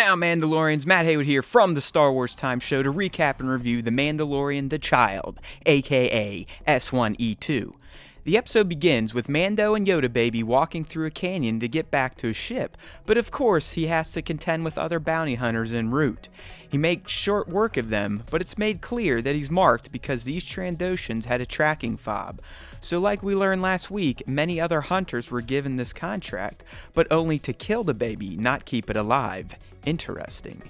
G'now Mandalorians, Matt Haywood here from the Star Wars Time Show to recap and review The Mandalorian the Child, aka S1E2. The episode begins with Mando and Yoda Baby walking through a canyon to get back to his ship, but of course he has to contend with other bounty hunters en route. He makes short work of them, but it's made clear that he's marked because these Trandoshans had a tracking fob. So like we learned last week, many other hunters were given this contract, but only to kill the baby, not keep it alive. Interesting.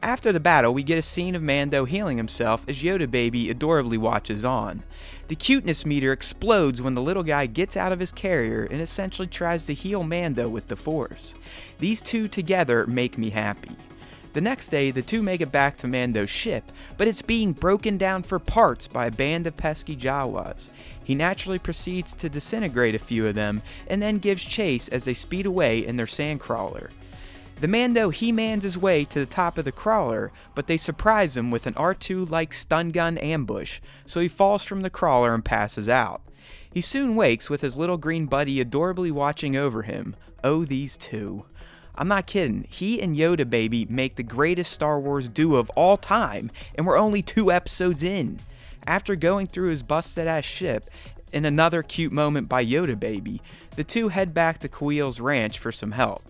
After the battle, we get a scene of Mando healing himself as Yoda Baby adorably watches on. The cuteness meter explodes when the little guy gets out of his carrier and essentially tries to heal Mando with the Force. These two together make me happy. The next day, the two make it back to Mando's ship, but it's being broken down for parts by a band of pesky Jawas. He naturally proceeds to disintegrate a few of them, and then gives chase as they speed away in their sandcrawler. The Mando he-mans his way to the top of the crawler, but they surprise him with an R2-like stun gun ambush, so he falls from the crawler and passes out. He soon wakes with his little green buddy adorably watching over him. Oh, these two. I'm not kidding, he and Yoda Baby make the greatest Star Wars duo of all time, and we're only 2 episodes in. After going through his busted-ass ship, in another cute moment by Yoda Baby, the two head back to Kuiil's ranch for some help.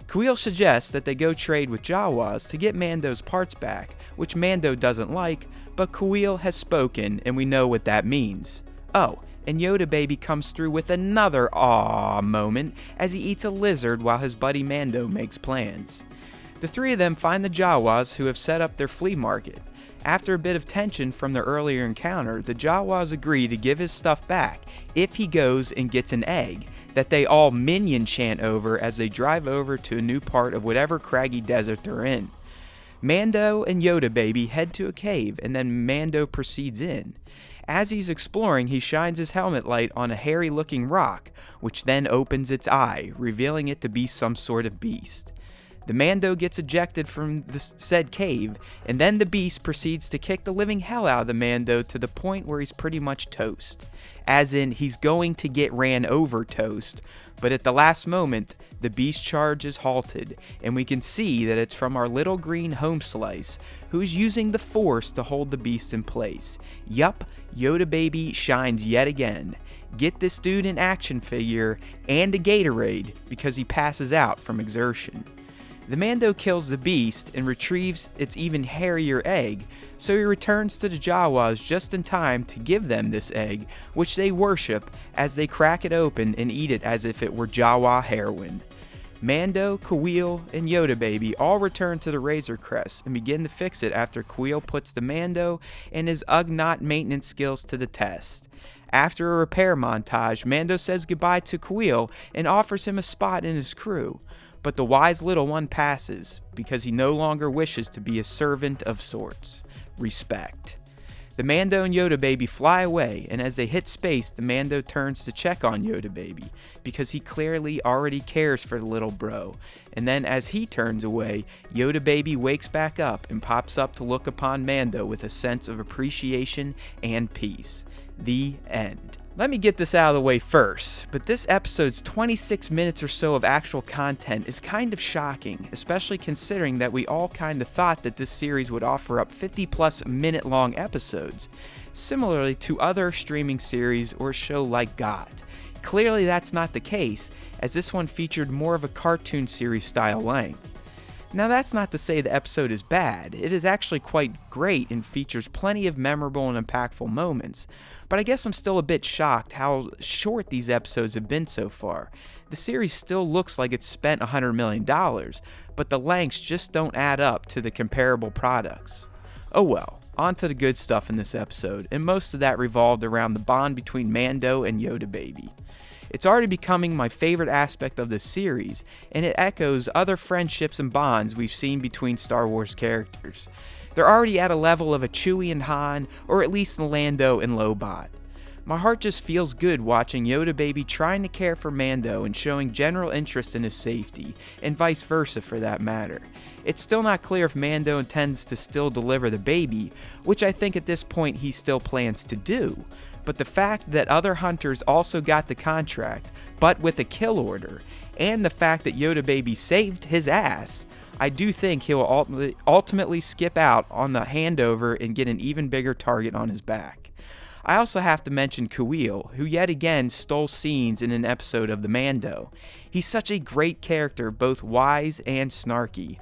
Kuiil suggests that they go trade with Jawas to get Mando's parts back, which Mando doesn't like, but Kuiil has spoken and we know what that means. Oh, and Yoda Baby comes through with another aww moment as he eats a lizard while his buddy Mando makes plans. The three of them find the Jawas who have set up their flea market. After a bit of tension from their earlier encounter, the Jawas agree to give his stuff back if he goes and gets an egg that they all minion chant over as they drive over to a new part of whatever craggy desert they're in. Mando and Yoda Baby head to a cave and then Mando proceeds in. As he's exploring, he shines his helmet light on a hairy looking rock, which then opens its eye, revealing it to be some sort of beast. The Mando gets ejected from the said cave, and then the beast proceeds to kick the living hell out of the Mando to the point where he's pretty much toast. As in, he's going to get ran over toast, but at the last moment, the beast charge is halted, and we can see that it's from our little green home slice, who's using the Force to hold the beast in place. Yup, Yoda Baby shines yet again. Get this dude an action figure and a Gatorade, because he passes out from exertion. The Mando kills the beast and retrieves its even hairier egg, so he returns to the Jawas just in time to give them this egg, which they worship as they crack it open and eat it as if it were Jawa heroin. Mando, Kuiil, and Yoda Baby all return to the Razor Crest and begin to fix it after Kuiil puts the Mando and his Ugnaught maintenance skills to the test. After a repair montage, Mando says goodbye to Kuiil and offers him a spot in his crew. But the wise little one passes, because he no longer wishes to be a servant of sorts. Respect. The Mando and Yoda Baby fly away, and as they hit space, the Mando turns to check on Yoda Baby, because he clearly already cares for the little bro. And then as he turns away, Yoda Baby wakes back up and pops up to look upon Mando with a sense of appreciation and peace. The end. Let me get this out of the way first, but this episode's 26 minutes or so of actual content is kind of shocking, especially considering that we all kind of thought that this series would offer up 50+ minute long episodes, similarly to other streaming series or a show like GOT. Clearly that's not the case, as this one featured more of a cartoon series style length. Now that's not to say the episode is bad, it is actually quite great and features plenty of memorable and impactful moments, but I guess I'm still a bit shocked how short these episodes have been so far. The series still looks like it's spent $100 million, but the lengths just don't add up to the comparable products. Oh well, on to the good stuff in this episode, and most of that revolved around the bond between Mando and Yoda Baby. It's already becoming my favorite aspect of this series, and it echoes other friendships and bonds we've seen between Star Wars characters. They're already at a level of a Chewie and Han, or at least Lando and Lobot. My heart just feels good watching Yoda Baby trying to care for Mando and showing general interest in his safety, and vice versa for that matter. It's still not clear if Mando intends to still deliver the baby, which I think at this point he still plans to do, but the fact that other hunters also got the contract, but with a kill order, and the fact that Yoda Baby saved his ass, I do think he'll ultimately skip out on the handover and get an even bigger target on his back. I also have to mention Kuiil, who yet again stole scenes in an episode of The Mando. He's such a great character, both wise and snarky.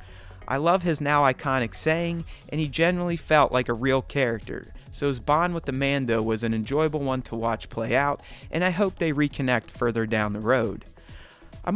I love his now iconic saying, and he generally felt like a real character, so his bond with the Mando was an enjoyable one to watch play out, and I hope they reconnect further down the road. It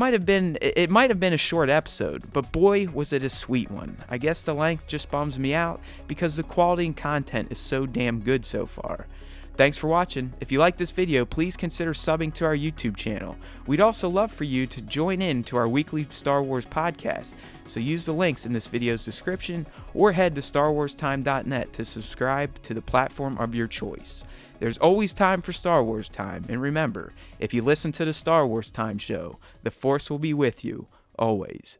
might have been a short episode, but boy was it a sweet one. I guess the length just bums me out because the quality and content is so damn good so far. Thanks for watching. If you like this video, please consider subbing to our YouTube channel. We'd also love for you to join in to our weekly Star Wars podcast, so use the links in this video's description or head to StarWarsTime.net to subscribe to the platform of your choice. There's always time for Star Wars Time, and remember, if you listen to the Star Wars Time show, the Force will be with you, always.